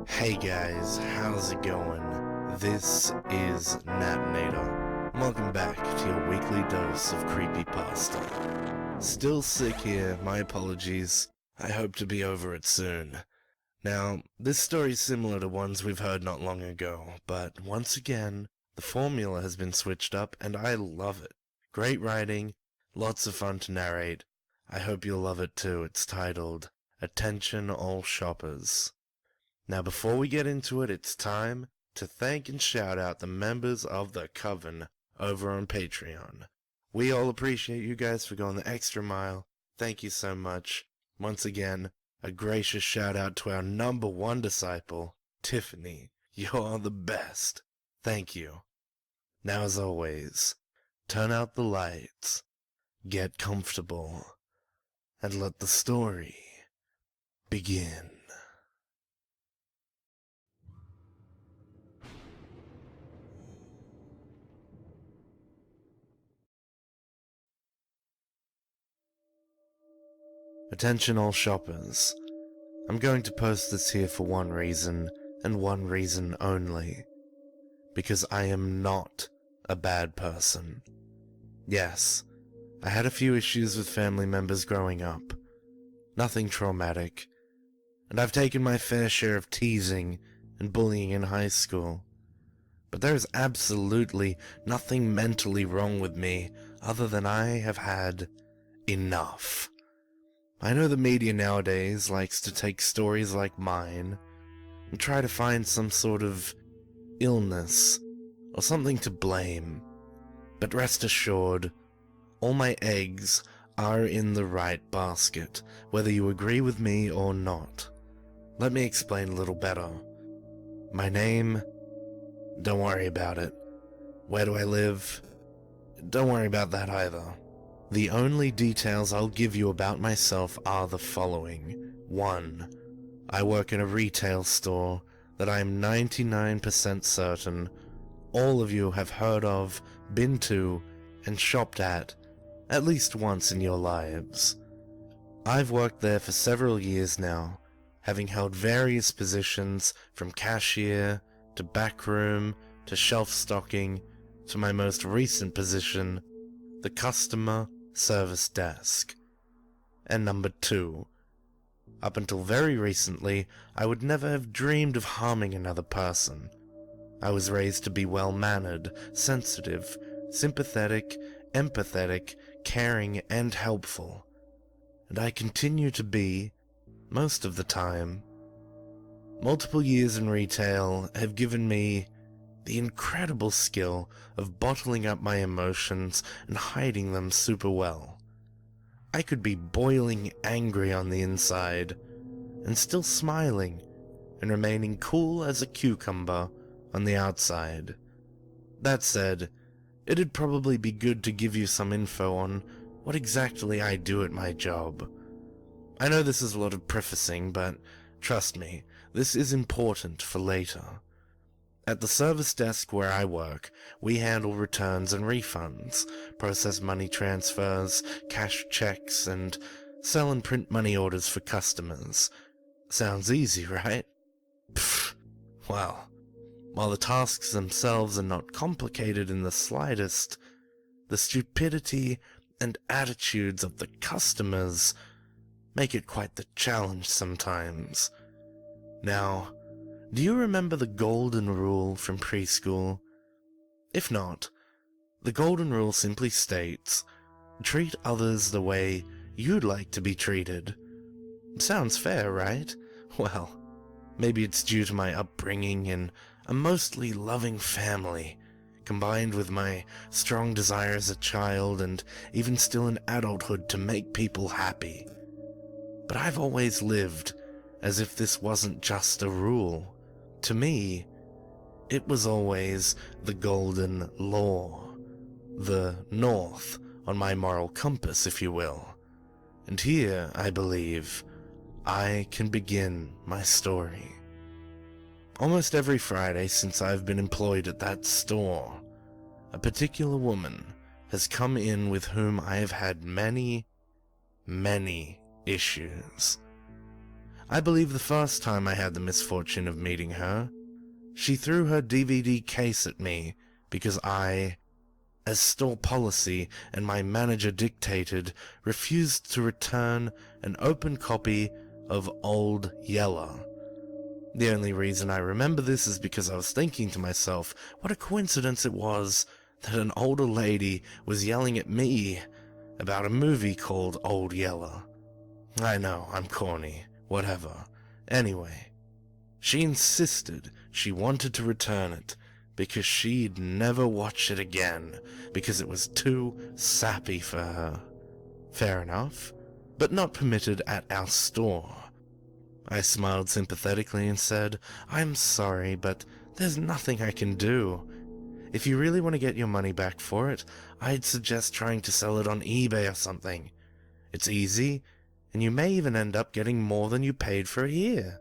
Hey guys, how's it going? This is Natinator. Welcome back to your weekly dose of creepypasta. Still sick here, my apologies. I hope to be over it soon. Now, this story's similar to ones we've heard not long ago, but once again, the formula has been switched up and I love it. Great writing, lots of fun to narrate. I hope you'll love it too. It's titled, Attention All Shoppers. Now before we get into it, it's time to thank and shout out the members of the Coven over on Patreon. We all appreciate you guys for going the extra mile. Thank you so much. Once again, a gracious shout out to our number one disciple, Tiffany. You're the best. Thank you. Now as always, turn out the lights, get comfortable, and let the story begin. Attention all shoppers. I'm going to post this here for one reason, and one reason only. Because I am not a bad person. Yes, I had a few issues with family members growing up. Nothing traumatic. And I've taken my fair share of teasing and bullying in high school. But there is absolutely nothing mentally wrong with me other than I have had enough. I know the media nowadays likes to take stories like mine and try to find some sort of illness or something to blame. But rest assured, all my eggs are in the right basket, whether you agree with me or not. Let me explain a little better. My name? Don't worry about it. Where do I live? Don't worry about that either. The only details I'll give you about myself are the following. 1. I work in a retail store that I am 99% certain all of you have heard of, been to, and shopped at least once in your lives. I've worked there for several years now, having held various positions from cashier, to backroom, to shelf stocking, to my most recent position, the customer service desk. And number 2, up until very recently, I would never have dreamed of harming another person. I was raised to be well-mannered, sensitive, sympathetic, empathetic, caring, and helpful. And I continue to be, most of the time. Multiple years in retail have given me the incredible skill of bottling up my emotions and hiding them super well. I could be boiling angry on the inside, and still smiling, and remaining cool as a cucumber on the outside. That said, it'd probably be good to give you some info on what exactly I do at my job. I know this is a lot of prefacing, but trust me, this is important for later. At the service desk where I work, we handle returns and refunds, process money transfers, cash checks, and sell and print money orders for customers. Sounds easy, right? Pfft. Well, while the tasks themselves are not complicated in the slightest, the stupidity and attitudes of the customers make it quite the challenge sometimes. Now, do you remember the golden rule from preschool? If not, the golden rule simply states, treat others the way you'd like to be treated. Sounds fair, right? Well, maybe it's due to my upbringing in a mostly loving family, combined with my strong desire as a child and even still in adulthood to make people happy. But I've always lived as if this wasn't just a rule. To me, it was always the golden law, the north on my moral compass, if you will. And here, I believe, I can begin my story. Almost every Friday since I've been employed at that store, a particular woman has come in with whom I have had many issues. I believe the first time I had the misfortune of meeting her, she threw her DVD case at me because I, as store policy and my manager dictated, refused to return an open copy of Old Yeller. The only reason I remember this is because I was thinking to myself, what a coincidence it was that an older lady was yelling at me about a movie called Old Yeller. I know, I'm corny, whatever. Anyway, she insisted she wanted to return it because she'd never watch it again because it was too sappy for her. Fair enough, but not permitted at our store. I smiled sympathetically and said, I'm sorry, but there's nothing I can do. If you really want to get your money back for it, I'd suggest trying to sell it on eBay or something. It's easy, and you may even end up getting more than you paid for it here.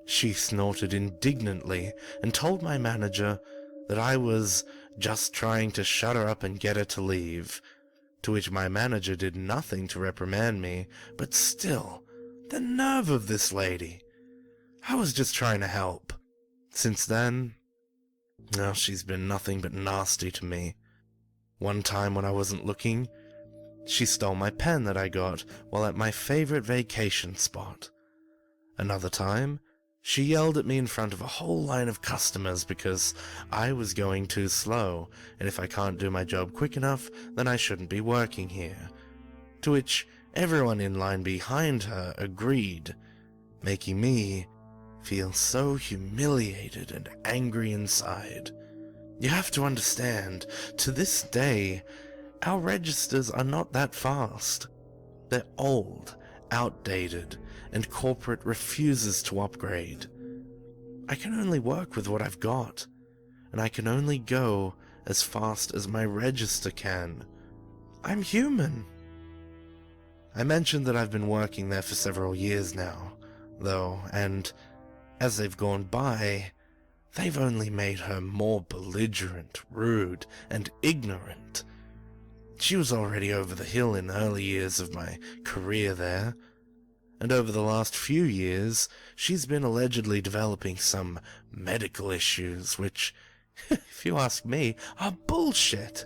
She snorted indignantly and told my manager that I was just trying to shut her up and get her to leave, to which my manager did nothing to reprimand me, but still, the nerve of this lady. I was just trying to help. Since then, she's been nothing but nasty to me. One time when I wasn't looking, she stole my pen that I got while at my favorite vacation spot. Another time, she yelled at me in front of a whole line of customers because I was going too slow, and if I can't do my job quick enough, then I shouldn't be working here. To which everyone in line behind her agreed, making me feel so humiliated and angry inside. You have to understand, to this day, our registers are not that fast. They're old, outdated, and corporate refuses to upgrade. I can only work with what I've got, and I can only go as fast as my register can. I'm human. I mentioned that I've been working there for several years now, though, and as they've gone by, they've only made her more belligerent, rude, and ignorant. She was already over the hill in early years of my career there, and over the last few years, she's been allegedly developing some medical issues, which, if you ask me, are bullshit.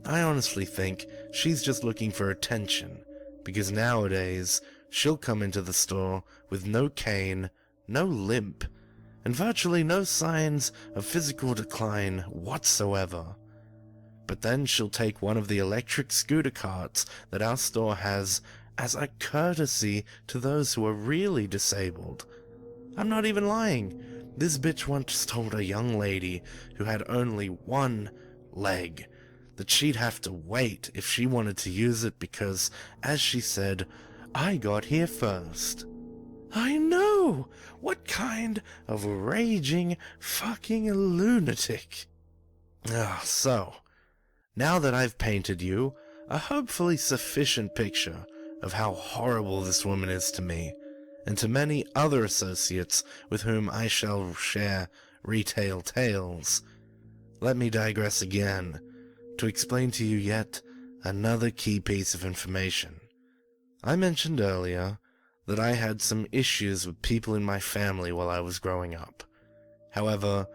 I honestly think she's just looking for attention, because nowadays, she'll come into the store with no cane, no limp, and virtually no signs of physical decline whatsoever. But then she'll take one of the electric scooter carts that our store has as a courtesy to those who are really disabled. I'm not even lying. This bitch once told a young lady who had only one leg that she'd have to wait if she wanted to use it because, as she said, I got here first. I know! What kind of raging fucking lunatic? So, now that I've painted you a hopefully sufficient picture of how horrible this woman is to me, and to many other associates with whom I shall share retail tales, let me digress again to explain to you yet another key piece of information. I mentioned earlier that I had some issues with people in my family while I was growing up. However,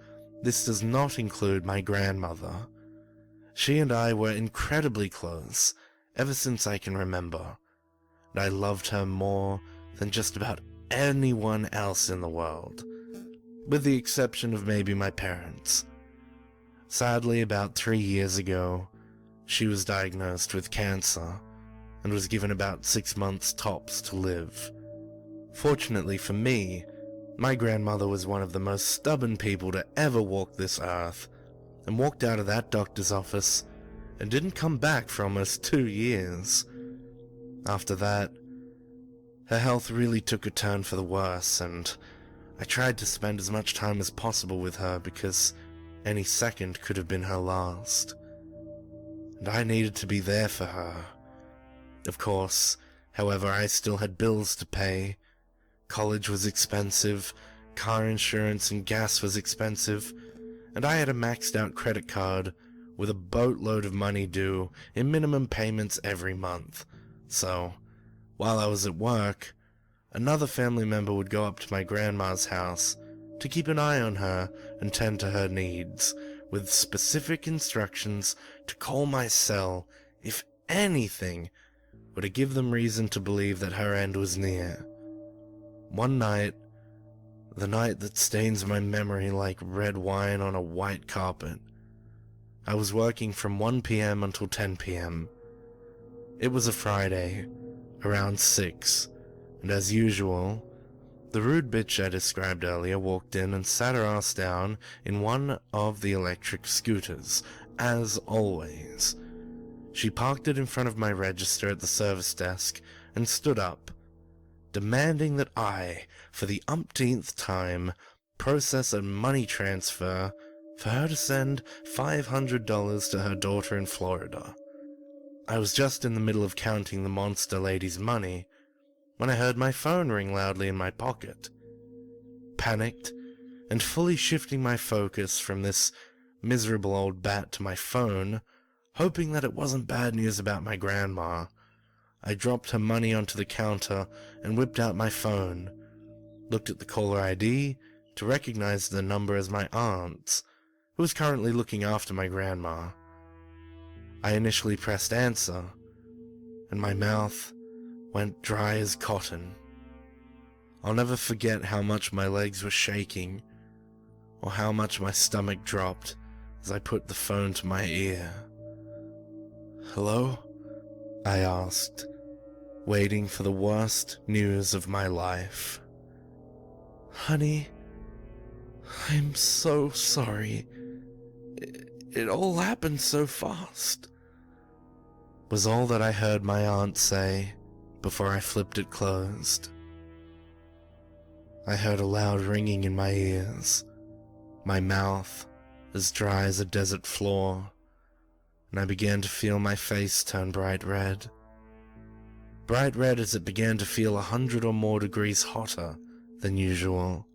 this does not include my grandmother. She and I were incredibly close ever since I can remember, and I loved her more than just about anyone else in the world, with the exception of maybe my parents. Sadly, about 3 years ago, she was diagnosed with cancer and was given about 6 months tops to live. Fortunately for me, my grandmother was one of the most stubborn people to ever walk this earth, and walked out of that doctor's office and didn't come back for almost 2 years. After that, her health really took a turn for the worse, and I tried to spend as much time as possible with her because any second could have been her last. And I needed to be there for her. Of course, however, I still had bills to pay. College was expensive, car insurance and gas was expensive, and I had a maxed out credit card with a boatload of money due in minimum payments every month. So, while I was at work, Another family member would go up to my grandma's house to keep an eye on her and tend to her needs, with specific instructions to call my cell if anything were to give them reason to believe that her end was near. One night, the night that stains my memory like red wine on a white carpet, I was working from 1 p.m. until 10 p.m. It was a Friday, around 6, and as usual, the rude bitch I described earlier walked in and sat her ass down in one of the electric scooters, as always. She parked it in front of my register at the service desk and stood up, demanding that I, for the umpteenth time, process a money transfer for her to send $500 to her daughter in Florida. I was just in the middle of counting the monster lady's money when I heard my phone ring loudly in my pocket. Panicked, and fully shifting my focus from this miserable old bat to my phone, hoping that it wasn't bad news about my grandma, I dropped her money onto the counter and whipped out my phone, looked at the caller ID to recognize the number as my aunt's, who was currently looking after my grandma. I initially pressed answer, and my mouth went dry as cotton. I'll never forget how much my legs were shaking, or how much my stomach dropped as I put the phone to my ear. "Hello?" I asked, waiting for the worst news of my life. "Honey, I'm so sorry. It all happened so fast," was all that I heard my aunt say before I flipped it closed. I heard a loud ringing in my ears, my mouth as dry as a desert floor, and I began to feel my face turn bright red. Bright red as it began to feel 100 or more degrees hotter than usual.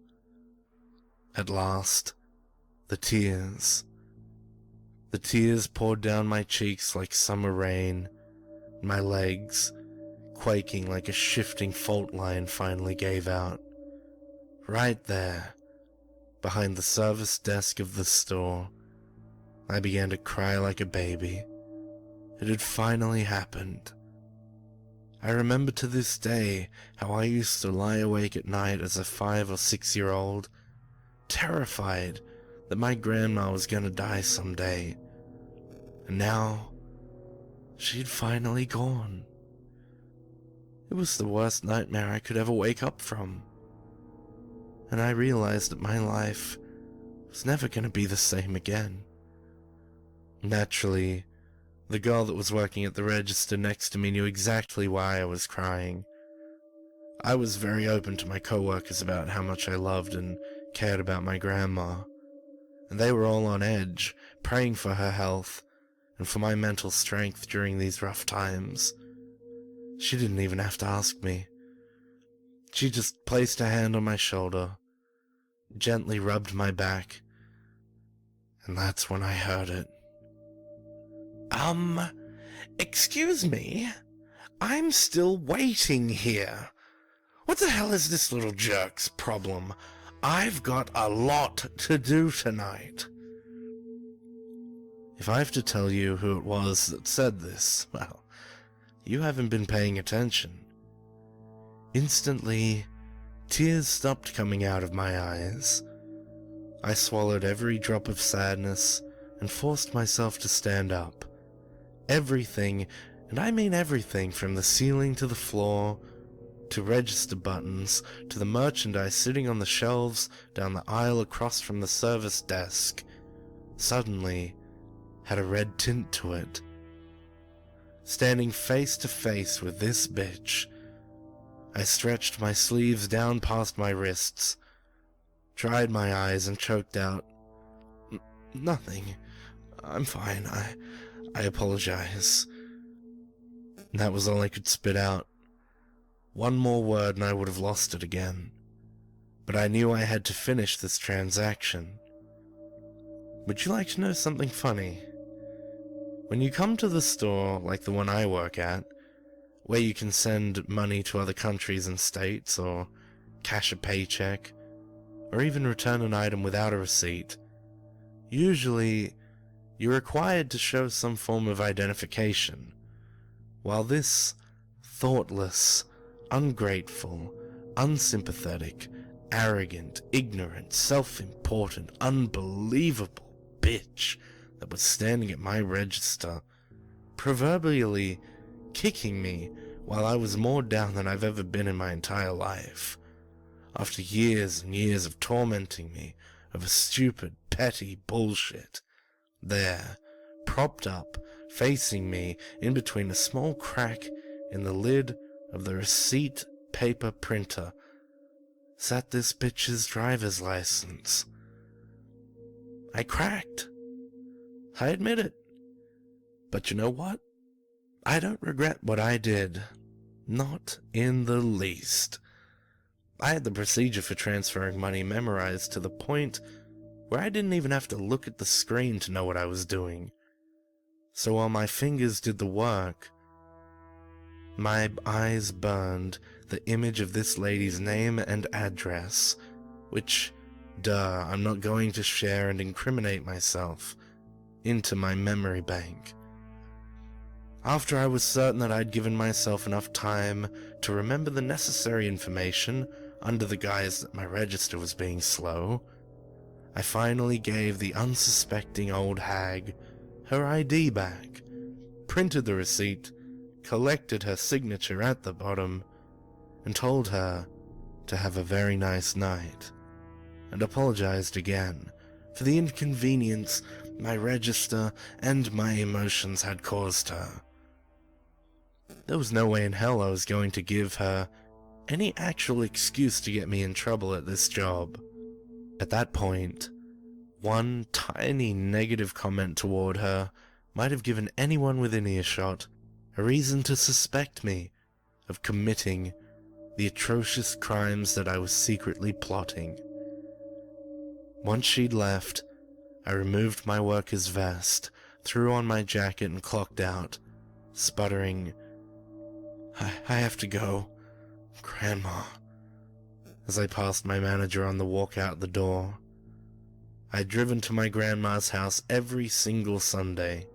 At last, the tears poured down my cheeks like summer rain, and my legs, quaking like a shifting fault line, finally gave out. Right there, behind the service desk of the store, I began to cry like a baby. It had finally happened. I remember to this day how I used to lie awake at night as a 5 or 6-year-old, terrified that my grandma was gonna die someday. And now, she'd finally gone. It was the worst nightmare I could ever wake up from. And I realized that my life was never gonna be the same again. Naturally, the girl that was working at the register next to me knew exactly why I was crying. I was very open to my coworkers about how much I loved and cared about my grandma, and they were all on edge, praying for her health and for my mental strength during these rough times. She didn't even have to ask me. She just placed her hand on my shoulder, gently rubbed my back, and that's when I heard it. Excuse me? I'm still waiting here. What the hell is this little jerk's problem? I've got a lot to do tonight." If I have to tell you who it was that said this, well, you haven't been paying attention. Instantly, tears stopped coming out of my eyes. I swallowed every drop of sadness and forced myself to stand up. Everything, and I mean everything, from the ceiling to the floor, to register buttons, to the merchandise sitting on the shelves down the aisle across from the service desk, suddenly had a red tint to it. Standing face to face with this bitch, I stretched my sleeves down past my wrists, dried my eyes, and choked out, "Nothing. I'm fine. I apologize." And that was all I could spit out. One more word and I would have lost it again. But I knew I had to finish this transaction. Would you like to know something funny? When you come to the store like the one I work at, where you can send money to other countries and states, or cash a paycheck, or even return an item without a receipt, usually you're required to show some form of identification, while this thoughtless, ungrateful, unsympathetic, arrogant, ignorant, self-important, unbelievable bitch that was standing at my register, proverbially kicking me while I was more down than I've ever been in my entire life, after years and years of tormenting me over stupid, petty bullshit, there, propped up, facing me in between a small crack in the lid of the receipt paper printer, sat this bitch's driver's license. I cracked. I admit it. But you know what? I don't regret what I did. Not in the least. I had the procedure for transferring money memorized to the point where I didn't even have to look at the screen to know what I was doing. So while my fingers did the work, my eyes burned the image of this lady's name and address, which, I'm not going to share and incriminate myself, into my memory bank. After I was certain that I'd given myself enough time to remember the necessary information under the guise that my register was being slow, I finally gave the unsuspecting old hag her ID back, printed the receipt, collected her signature at the bottom, and told her to have a very nice night, and apologized again for the inconvenience my register and my emotions had caused her. There was no way in hell I was going to give her any actual excuse to get me in trouble at this job. At that point, one tiny negative comment toward her might have given anyone within earshot a reason to suspect me of committing the atrocious crimes that I was secretly plotting. Once she'd left, I removed my worker's vest, threw on my jacket, and clocked out, sputtering, I have to go, Grandma, as I passed my manager on the walk out the door. I'd driven to my grandma's house every single Sunday,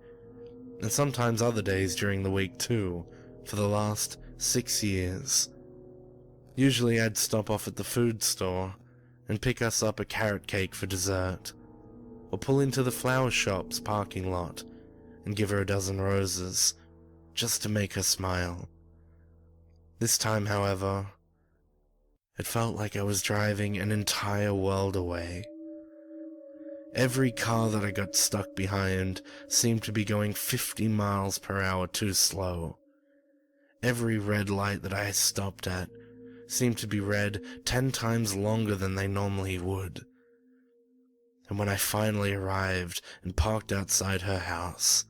and sometimes other days during the week too, for the last 6 years. Usually I'd stop off at the food store and pick us up a carrot cake for dessert, or pull into the flower shop's parking lot and give her a dozen roses, just to make her smile. This time, however, it felt like I was driving an entire world away. Every car that I got stuck behind seemed to be going 50 miles per hour too slow. Every red light that I stopped at seemed to be red 10 times longer than they normally would. And when I finally arrived and parked outside her house,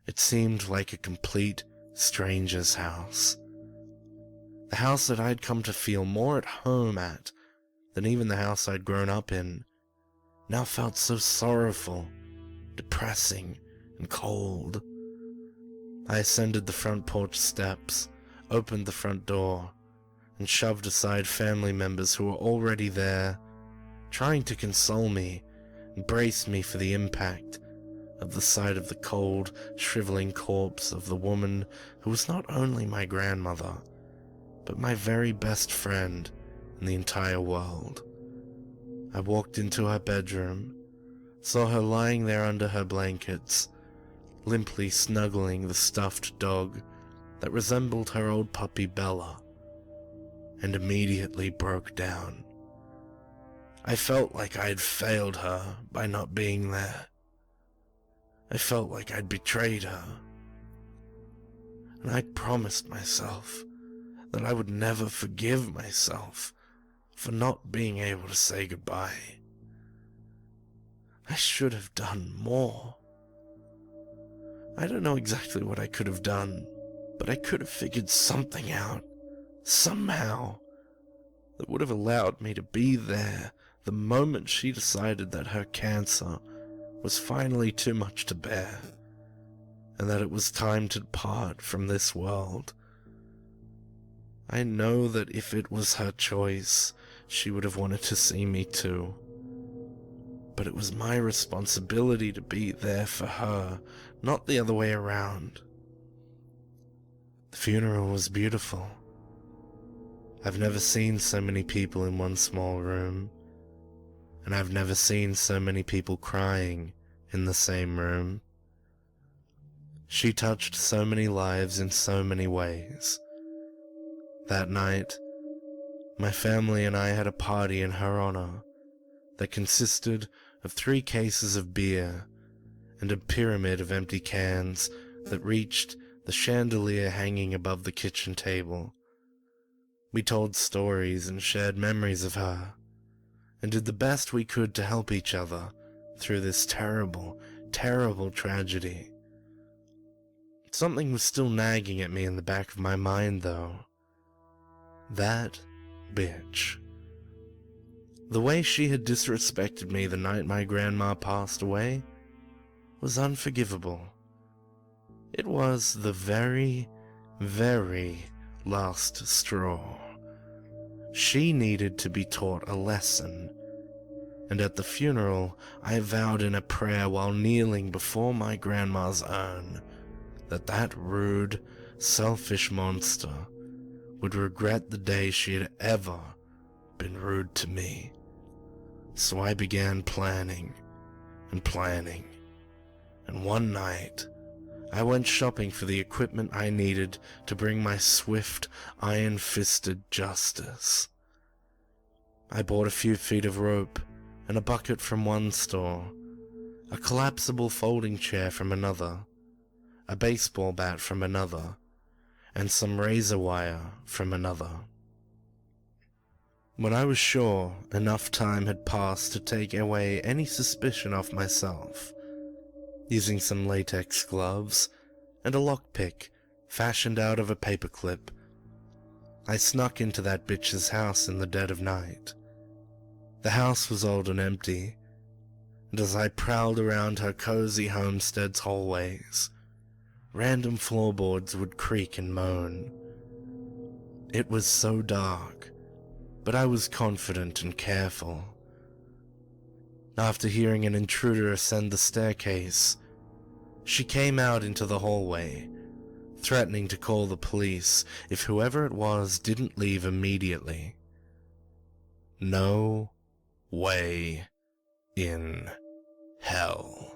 it seemed like a complete stranger's house. The house that I'd come to feel more at home at than even the house I'd grown up in now felt so sorrowful, depressing, and cold. I ascended the front porch steps, opened the front door, and shoved aside family members who were already there, trying to console me and brace me for the impact of the sight of the cold, shriveling corpse of the woman who was not only my grandmother, but my very best friend in the entire world. I walked into her bedroom, saw her lying there under her blankets, limply snuggling the stuffed dog that resembled her old puppy Bella, and immediately broke down. I felt like I had failed her by not being there. I felt like I'd betrayed her. And I'd promised myself that I would never forgive myself for not being able to say goodbye. I should have done more. I don't know exactly what I could have done, but I could have figured something out, somehow, that would have allowed me to be there the moment she decided that her cancer was finally too much to bear, and that it was time to depart from this world I know that if it was her choice, she would have wanted to see me too. But it was my responsibility to be there for her, not the other way around. The funeral was beautiful. I've never seen so many people in one small room, and I've never seen so many people crying in the same room. She touched so many lives in so many ways. That night, my family and I had a party in her honor that consisted of 3 cases of beer and a pyramid of empty cans that reached the chandelier hanging above the kitchen table. We told stories and shared memories of her, and did the best we could to help each other through this terrible, terrible tragedy. Something was still nagging at me in the back of my mind, though. That bitch. The way she had disrespected me the night my grandma passed away was unforgivable. It was the very, very last straw. She needed to be taught a lesson, and at the funeral I vowed in a prayer while kneeling before my grandma's urn that rude, selfish monster would regret the day she had ever been rude to me. So I began planning and planning, and one night I went shopping for the equipment I needed to bring my swift, iron-fisted justice. I bought a few feet of rope and a bucket from one store, a collapsible folding chair from another, a baseball bat from another, and some razor wire from another. When I was sure enough time had passed to take away any suspicion off myself, using some latex gloves and a lockpick fashioned out of a paperclip, I snuck into that bitch's house in the dead of night. The house was old and empty, and as I prowled around her cozy homestead's hallways, random floorboards would creak and moan. It was so dark, but I was confident and careful. After hearing an intruder ascend the staircase, she came out into the hallway, threatening to call the police if whoever it was didn't leave immediately. No way in hell.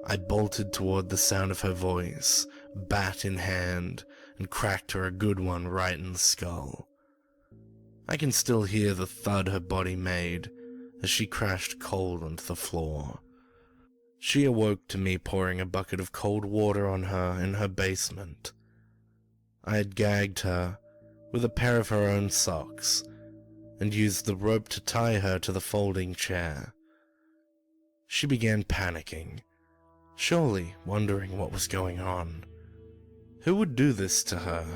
I bolted toward the sound of her voice, bat in hand, and cracked her a good one right in the skull. I can still hear the thud her body made as she crashed cold onto the floor. She awoke to me pouring a bucket of cold water on her in her basement. I had gagged her with a pair of her own socks and used the rope to tie her to the folding chair. She began panicking, surely wondering what was going on. Who would do this to her?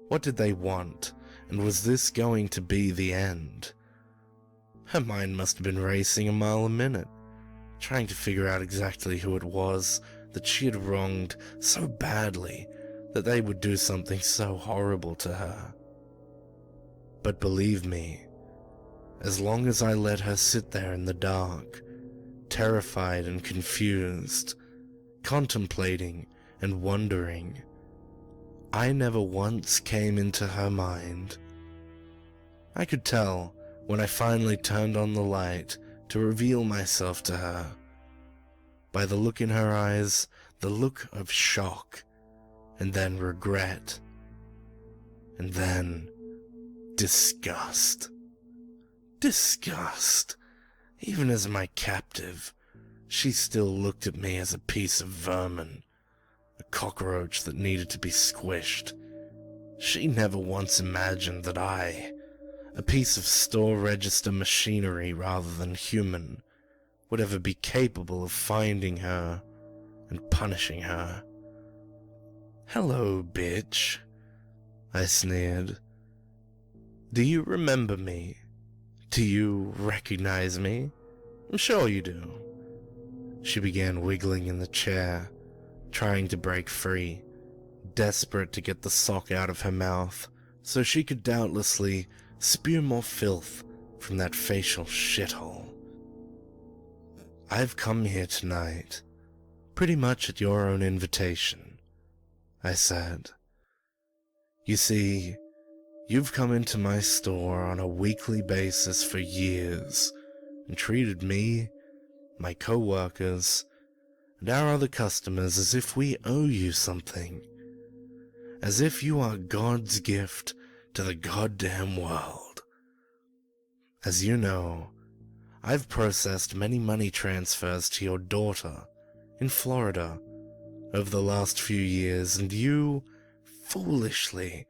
What did they want, and was this going to be the end? Her mind must have been racing a mile a minute, trying to figure out exactly who it was that she had wronged so badly that they would do something so horrible to her. But believe me, as long as I let her sit there in the dark, terrified and confused, contemplating and wondering, I never once came into her mind. I could tell when I finally turned on the light to reveal myself to her, by the look in her eyes, the look of shock, and then regret, and then disgust. Disgust. Even as my captive, she still looked at me as a piece of vermin, a cockroach that needed to be squished. She never once imagined that I, a piece of store register machinery rather than human, would ever be capable of finding her and punishing her. "Hello, bitch," I sneered. "Do you remember me? Do you recognize me? I'm sure you do." She began wiggling in the chair, trying to break free, desperate to get the sock out of her mouth so she could doubtlessly spew more filth from that facial shithole. "I've come here tonight, pretty much at your own invitation," I said. "You see, you've come into my store on a weekly basis for years and treated me, my co-workers, and our other customers as if we owe you something. As if you are God's gift to the goddamn world. As you know, I've processed many money transfers to your daughter in Florida over the last few years, and you foolishly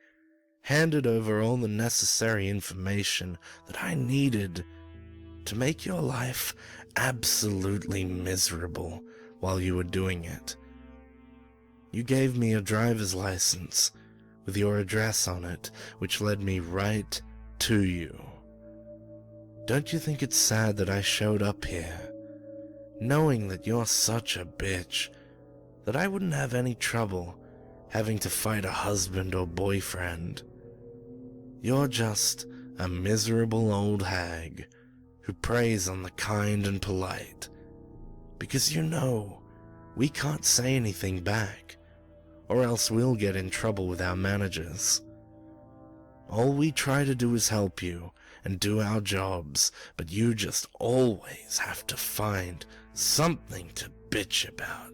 handed over all the necessary information that I needed to make your life absolutely miserable while you were doing it. You gave me a driver's license with your address on it, which led me right to you. Don't you think it's sad that I showed up here, knowing that you're such a bitch, that I wouldn't have any trouble having to fight a husband or boyfriend? You're just a miserable old hag who preys on the kind and polite, because you know we can't say anything back, or else we'll get in trouble with our managers. All we try to do is help you and do our jobs, but you just always have to find something to bitch about."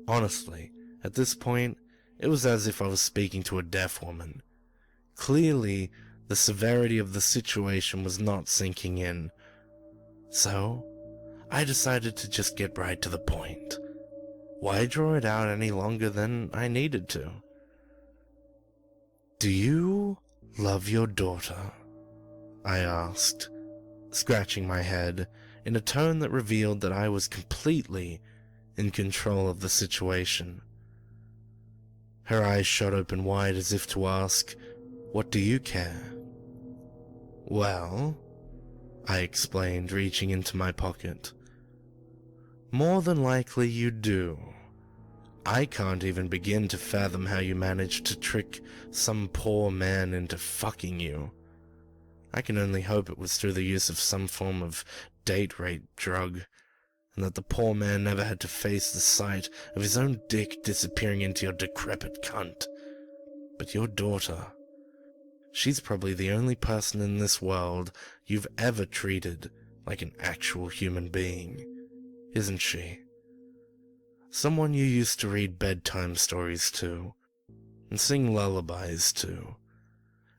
Honestly, at this point, it was as if I was speaking to a deaf woman. Clearly, the severity of the situation was not sinking in. So, I decided to just get right to the point. Why draw it out any longer than I needed to? "Do you love your daughter?" I asked, scratching my head in a tone that revealed that I was completely in control of the situation. Her eyes shot open wide as if to ask, "What do you care?" "Well," I explained, reaching into my pocket, "more than likely you do. I can't even begin to fathom how you managed to trick some poor man into fucking you. I can only hope it was through the use of some form of date rape drug, and that the poor man never had to face the sight of his own dick disappearing into your decrepit cunt. But your daughter, she's probably the only person in this world you've ever treated like an actual human being, isn't she? Someone you used to read bedtime stories to, and sing lullabies to,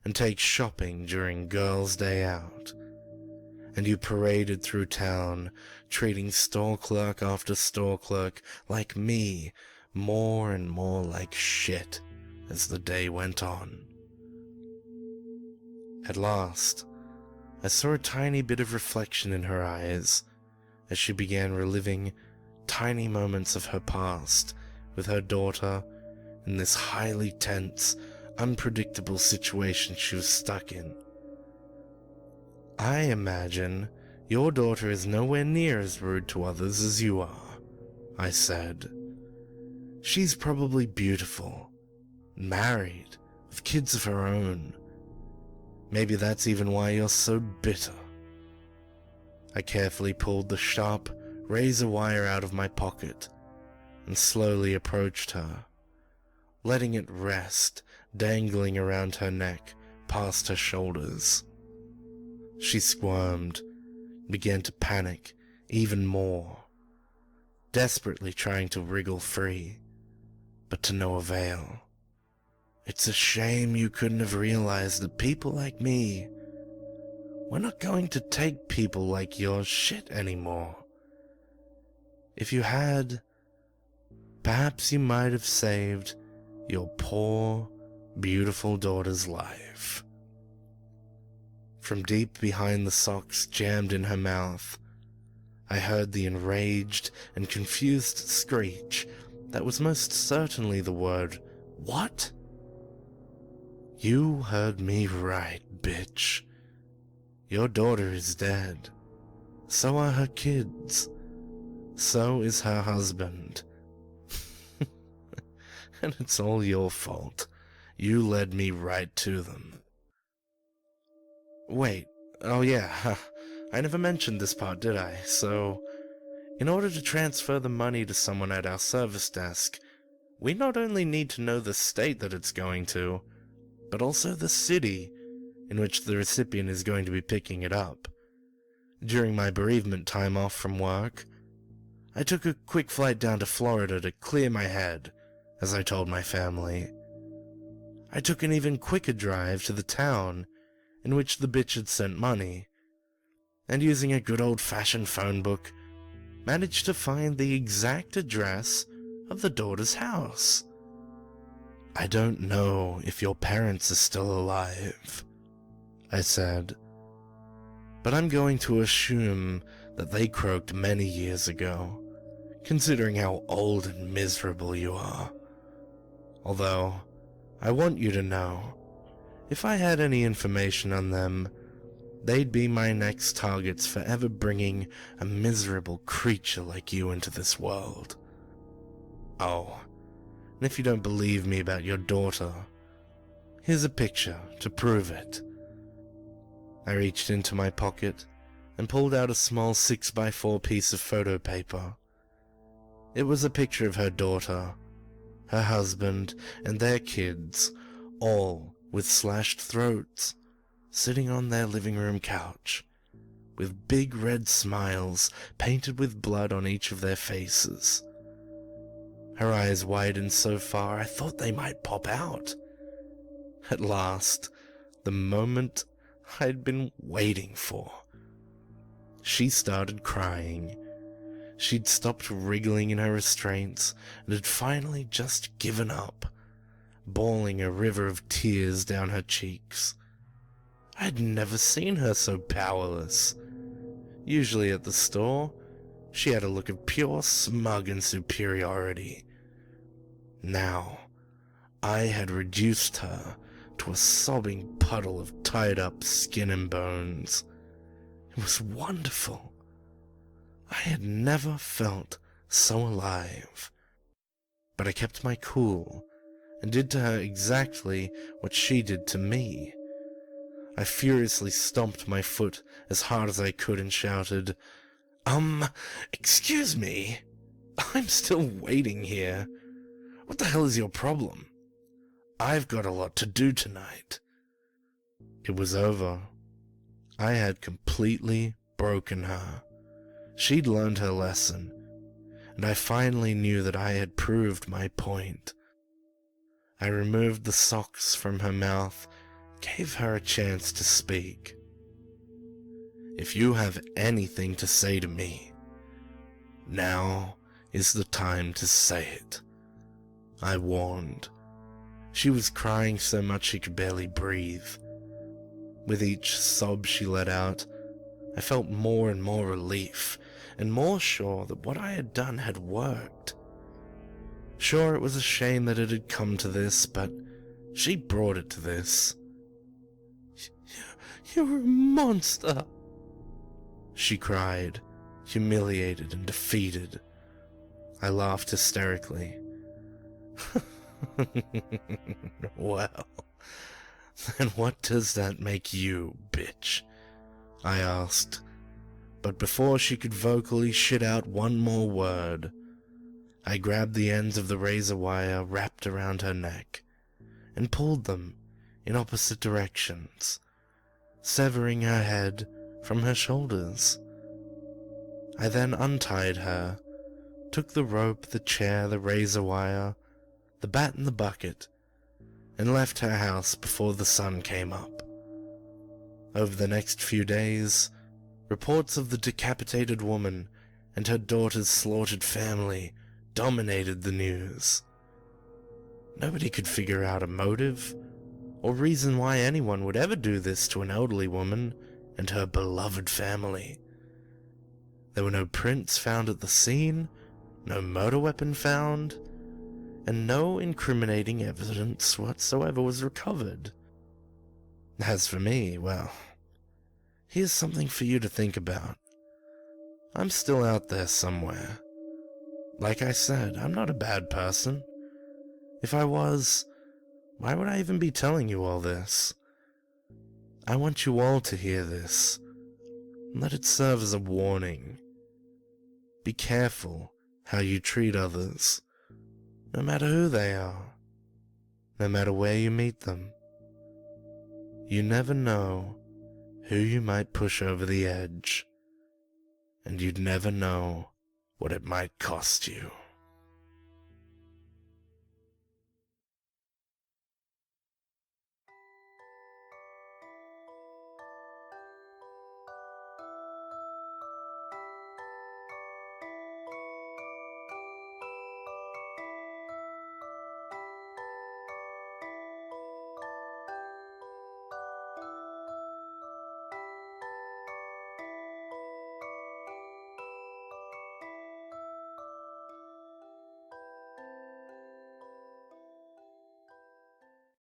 and take shopping during Girls' Day Out. And you paraded through town, treating store clerk after store clerk like me, more and more like shit as the day went on. At last, I saw a tiny bit of reflection in her eyes as she began reliving tiny moments of her past with her daughter in this highly tense, unpredictable situation she was stuck in. "I imagine your daughter is nowhere near as rude to others as you are," I said. "She's probably beautiful, married, with kids of her own. Maybe that's even why you're so bitter." I carefully pulled the sharp razor wire out of my pocket and slowly approached her, letting it rest, dangling around her neck, past her shoulders. She squirmed, began to panic even more, desperately trying to wriggle free, but to no avail. "It's a shame you couldn't have realized that people like me, we're not going to take people like your shit anymore. If you had, perhaps you might have saved your poor, beautiful daughter's life." From deep behind the socks jammed in her mouth, I heard the enraged and confused screech that was most certainly the word, "What?" "You heard me right, bitch. Your daughter is dead. So are her kids. So is her husband. And it's all your fault. You led me right to them. Wait, oh yeah, I never mentioned this part, did I? So, in order to transfer the money to someone at our service desk, we not only need to know the state that it's going to, but also the city in which the recipient is going to be picking it up. During my bereavement time off from work, I took a quick flight down to Florida to clear my head, as I told my family. I took an even quicker drive to the town in which the bitch had sent money, and using a good old-fashioned phone book, managed to find the exact address of the daughter's house. I don't know if your parents are still alive, I said, but I'm going to assume that they croaked many years ago, considering how old and miserable you are. Although, I want you to know, if I had any information on them, they'd be my next targets for ever bringing a miserable creature like you into this world. Oh, and if you don't believe me about your daughter, here's a picture to prove it. I reached into my pocket and pulled out a small 6x4 piece of photo paper. It was a picture of her daughter, her husband, and their kids, all with slashed throats, sitting on their living room couch, with big red smiles painted with blood on each of their faces. Her eyes widened so far I thought they might pop out. At last, the moment I'd been waiting for. She started crying. She'd stopped wriggling in her restraints and had finally just given up, bawling a river of tears down her cheeks. I'd never seen her so powerless. Usually at the store, she had a look of pure smug and superiority. Now, I had reduced her to a sobbing puddle of tied-up skin and bones. It was wonderful. I had never felt so alive. But I kept my cool and did to her exactly what she did to me. I furiously stomped my foot as hard as I could and shouted, excuse me? I'm still waiting here. What the hell is your problem? I've got a lot to do tonight. It was over. I had completely broken her. She'd learned her lesson, and I finally knew that I had proved my point. I removed the socks from her mouth, gave her a chance to speak. If you have anything to say to me, now is the time to say it, I warned. She was crying so much she could barely breathe. With each sob she let out, I felt more and more relief, and more sure that what I had done had worked. Sure, it was a shame that it had come to this, but she brought it to this. You're a monster, she cried, humiliated and defeated. I laughed hysterically. Well, then what does that make you, bitch? I asked, but before she could vocally shit out one more word, I grabbed the ends of the razor wire wrapped around her neck and pulled them in opposite directions, severing her head from her shoulders. I then untied her, took the rope, the chair, the razor wire, the bat and the bucket, and left her house before the sun came up. Over the next few days, reports of the decapitated woman and her daughter's slaughtered family dominated the news. Nobody could figure out a motive or reason why anyone would ever do this to an elderly woman and her beloved family. There were no prints found at the scene, no murder weapon found, and no incriminating evidence whatsoever was recovered. As for me, well, here's something for you to think about. I'm still out there somewhere. Like I said, I'm not a bad person. If I was, why would I even be telling you all this? I want you all to hear this. Let it serve as a warning. Be careful how you treat others, no matter who they are, no matter where you meet them. You never know who you might push over the edge, and you'd never know what it might cost you.